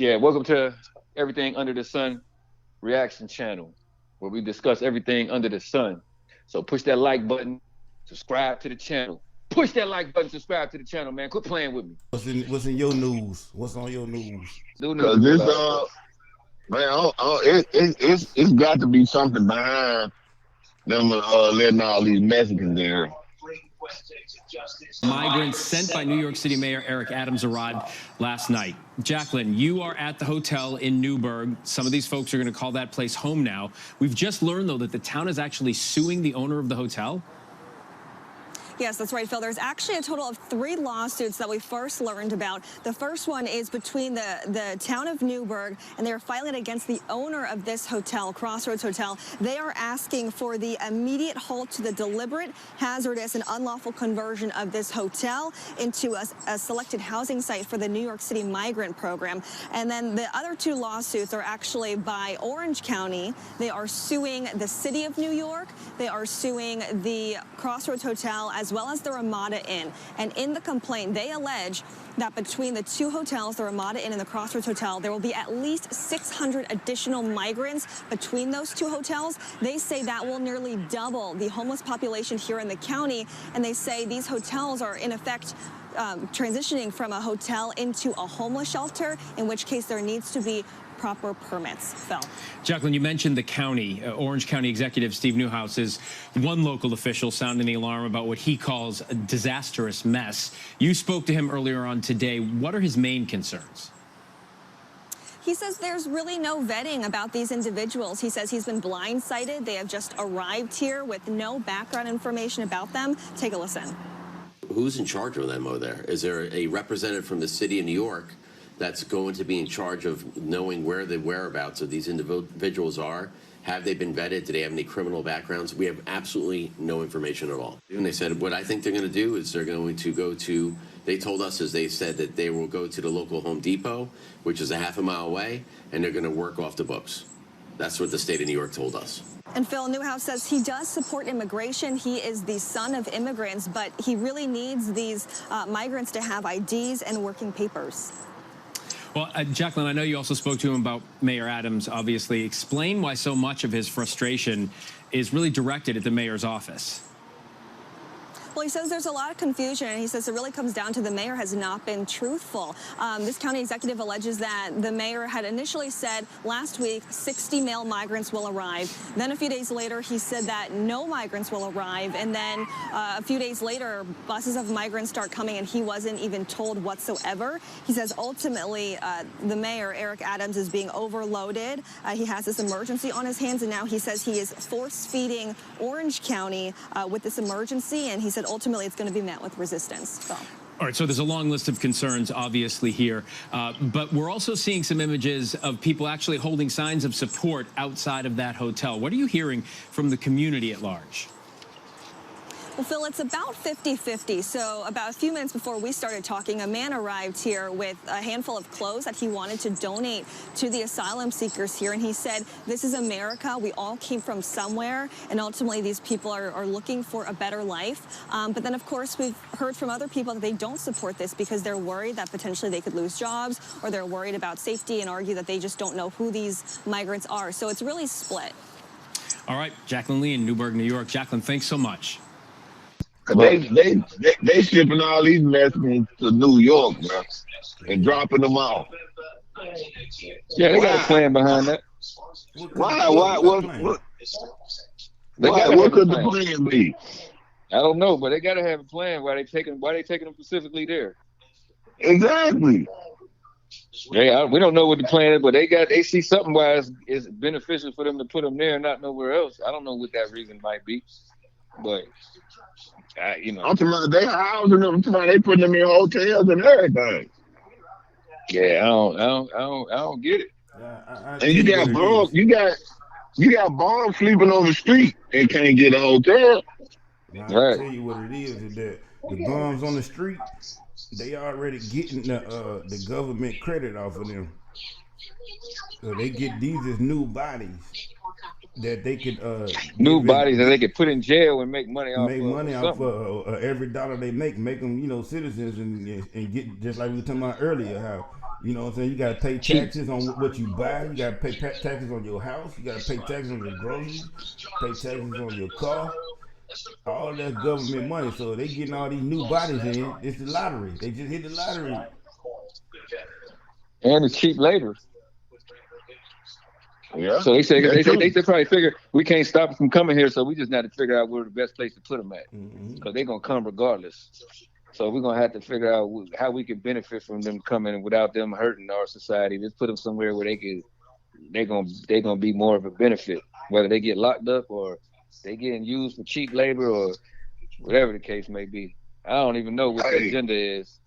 Yeah, welcome to Everything Under the Sun reaction channel, where we discuss everything under the sun. So push that like button, subscribe to the channel. Push that like button, subscribe to the channel, man. Quit playing with me. What's in your news? What's on your news? Do Cause news this about man, it's got to be something behind them letting all these Mexicans there. Migrants sent by New York City Mayor Eric Adams arrived last night. Jacqueline, you are at the hotel in Newberg. Some of these folks are going to call that place home now. We've just learned, though, that the town is actually suing the owner of the hotel. Yes, that's right, Phil. There's actually a total of 3 lawsuits that we first learned about. The first one is between the town of Newberg, and they're filing against the owner of this hotel, Crossroads Hotel. They are asking for the immediate halt to the deliberate, hazardous, and unlawful conversion of this hotel into a selected housing site for the New York City migrant program. And then the other 2 lawsuits are actually by Orange County. They are suing the city of New York. They are suing the Crossroads Hotel as well as the Ramada Inn. And in the complaint, they allege that between the 2 hotels, the Ramada Inn and the Crossroads Hotel, there will be at least 600 additional migrants between those 2 hotels. They say that will nearly double the homeless population here in the county. And they say these hotels are, in effect, transitioning from a hotel into a homeless shelter, in which case there needs to be proper permits. Phil. Jacqueline, you mentioned the county. Orange County Executive Steve Newhouse is one local official sounding the alarm about what he calls a disastrous mess. You spoke to him earlier on today. What are his main concerns? He says there's really no vetting about these individuals. He says he's been blindsided. They have just arrived here with no background information about them. Take a listen. Who's in charge of them over there? Is there a representative from the city of New York that's going to be in charge of knowing where the whereabouts of these individuals are? Have they been vetted? Do they have any criminal backgrounds? We have absolutely no information at all. And they said what I think they're going to do is they're going to go to, they told us, as they said, that they will go to the local Home Depot, which is a half a mile away, and they're going to work off the books. That's what the state of New York told us. And Phil, Newhouse says he does support immigration. He is the son of immigrants, but he really needs these migrants to have IDs and working papers. Well, Jacqueline, I know you also spoke to him about Mayor Adams, obviously. Explain why so much of his frustration is really directed at the mayor's office. Well, he says there's a lot of confusion, and he says it really comes down to the mayor has not been truthful. This county executive alleges that the mayor had initially said last week 60 male migrants will arrive. Then a few days later, he said that no migrants will arrive. And then a few days later, buses of migrants start coming, and he wasn't even told whatsoever. He says ultimately the mayor, Eric Adams, is being overloaded. He has this emergency on his hands, and now he says he is force-feeding Orange County with this emergency, and he said ultimately it's going to be met with resistance. So. All right, so there's a long list of concerns, obviously, here. But we're also seeing some images of people actually holding signs of support outside of that hotel. What are you hearing from the community at large? Well, Phil, it's about 50-50. So about a few minutes before we started talking, a man arrived here with a handful of clothes that he wanted to donate to the asylum seekers here. And he said, this is America. We all came from somewhere. And ultimately, these people are looking for a better life. But then, of course, we've heard from other people that they don't support this because they're worried that potentially they could lose jobs, or they're worried about safety and argue that they just don't know who these migrants are. So it's really split. All right, Jacqueline Lee in Newberg, New York. Jacqueline, thanks so much. They shipping all these Mexicans to New York, man, and dropping them off. Yeah, they got a plan behind that. What could the plan be? I don't know, but they got to have a plan. Why they taking them specifically there? Exactly. Yeah, we don't know what the plan is, but they see something why it's beneficial for them to put them there and not nowhere else. I don't know what that reason might be, but you know, I'm talking about they housing them. I'm talking about they putting them in hotels and everything. Yeah, I don't get it. And you got bombs sleeping on the street and can't get a hotel. Now, I tell you what it is that the bums on the street, they already getting the government credit off of them. So they get these as new bodies. that they could New give bodies that it, they could put in jail and make money off make of or money off something. every dollar they make them, citizens and get, just like we were talking about earlier, how, what I'm saying, you got to pay taxes on what you buy, you got to pay taxes on your house, you got to pay taxes on your groceries, pay taxes on your car. All that's government money, so they getting all these new bodies in. It's the lottery. They just hit the lottery. And it's cheap labor. Yeah. So they say That's true. they probably figure we can't stop them from coming here, so we just got to figure out where the best place to put them at, because they're gonna come regardless. So we're gonna have to figure out how we can benefit from them coming without them hurting our society. Just put them somewhere where they're gonna be more of a benefit, whether they get locked up or they getting used for cheap labor or whatever the case may be. I don't even know what the agenda is.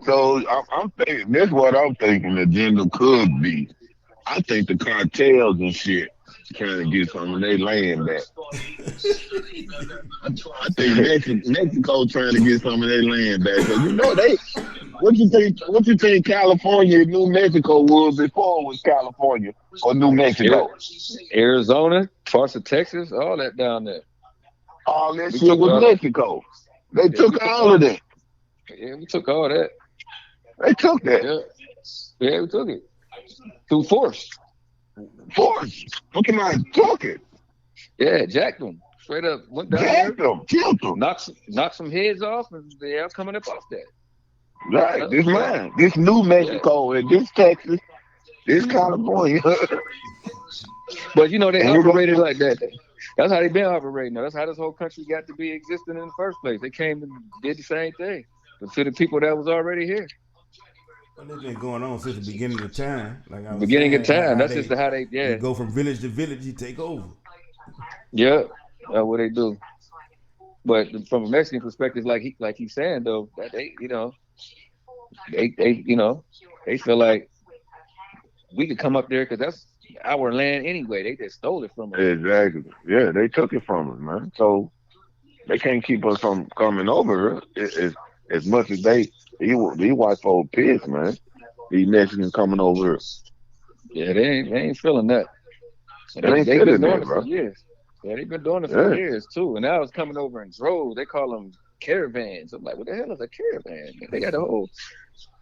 So I'm thinking, this is what I'm thinking the agenda could be. I think the cartels and shit trying to get some of their land back. I think Mexico trying to get some of their land back. Cause they, what you think California, New Mexico was before it was California or New Mexico? Arizona, parts of Texas, all that down there. All that shit was Mexico. They took all of that. Yeah, we took all that. They took that. Yeah, we took it. Through force. Force. What am I talking? Yeah, jacked them. Straight up. Went down jacked there. Them. Killed them. Knocked some heads off, and they're coming up off that. Right. This man. This New Mexico and this Texas. This California. But they operated like that. That's how they been operating. That's how this whole country got to be existing in the first place. They came and did the same thing, but to the people that was already here. Well, it's been going on since the beginning of time. Like I was beginning saying, of time. That's just how they. Yeah. You go from village to village, you take over. Yeah, that's what they do. But from a Mexican perspective, like he's saying though, that they feel like we could come up there because that's our land anyway. They just stole it from us. Exactly. Yeah, they took it from us, man. So they can't keep us from coming over as much as these white folk pissed, man. These Mexicans coming over. Yeah, they ain't feeling that. They've been doing it for years. Yeah, they've been doing it for years too. And now it's coming over in droves. They call them caravans. I'm like, what the hell is a caravan? They got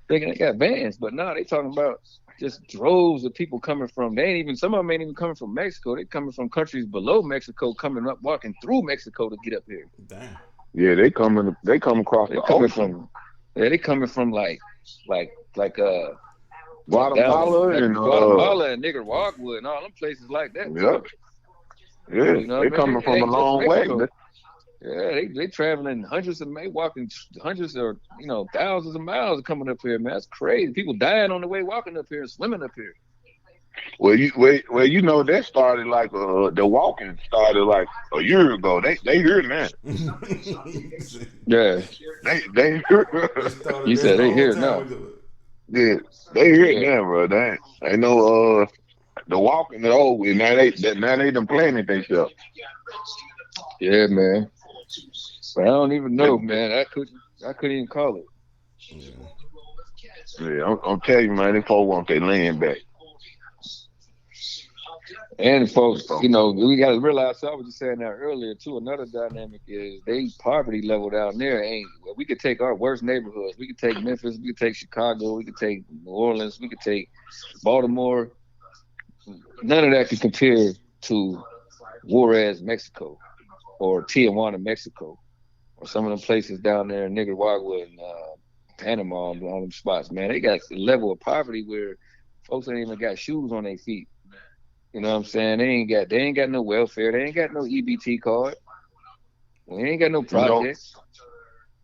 they got vans, but now they talking about just droves of people coming from. Some of them ain't even coming from Mexico. They coming from countries below Mexico, coming up, walking through Mexico to get up here. Damn. Yeah, they come across the ocean. They coming from like Guatemala and Nicaragua and all them places like that. Yeah, they coming from a long way. Yeah, they traveling walking hundreds or thousands of miles coming up here, man. That's crazy. People dying on the way walking up here and swimming up here. Well, that started like the walking started like a year ago. They here now. Yeah, they here. You said they here now. Yeah, they here now, bro. They ain't no the walking is over. Now they done planted themselves. Yeah, man. But I don't even know, man. I couldn't even call it. Yeah, I'm telling you, man. They folks want their land back. And folks, we got to realize. I was just saying that earlier too. Another dynamic is they poverty level down there ain't. We could take our worst neighborhoods. We could take Memphis. We could take Chicago. We could take New Orleans. We could take Baltimore. None of that can compare to Juarez, Mexico, or Tijuana, Mexico, or some of them places down there in Nicaragua and Panama and all them spots. Man, they got a level of poverty where folks ain't even got shoes on their feet. You know what I'm saying? They ain't got no welfare. They ain't got no EBT card. We ain't got no projects.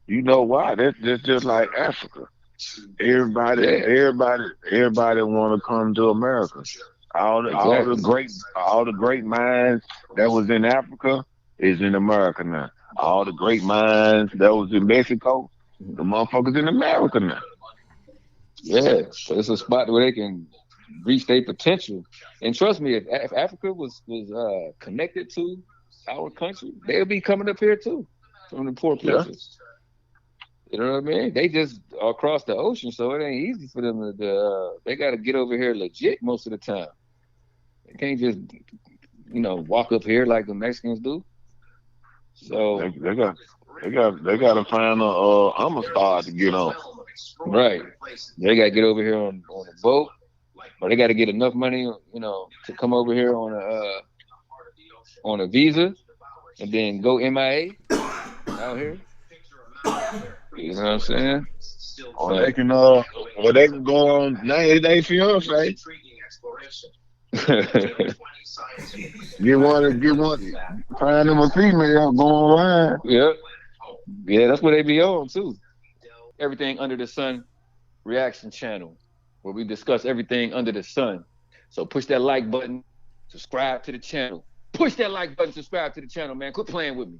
You know why? That's just like Africa. Everybody want to come to America. All the great minds that was in Africa is in America now. All the great minds that was in Mexico, the motherfuckers in America now. Yeah, so it's a spot where they can reach their potential. And trust me, if Africa was connected to our country, they'll be coming up here too from the poor places. Yeah. You know what I mean? They just are across the ocean, so it ain't easy for them to. They got to get over here legit most of the time. They can't just walk up here like the Mexicans do. So they got to find a Amistad to get on. right, they got to get over here on a boat, or they got to get enough money, to come over here on a visa, and then go MIA out here. You know what I'm saying? Or they can go on 90 Day Fiance. get one, find them a female, go online. Yeah, that's what they be on too. Everything under the sun reaction channel, where we discuss everything under the sun. So push that like button, subscribe to the channel. Push that like button, subscribe to the channel, man. Quit playing with me.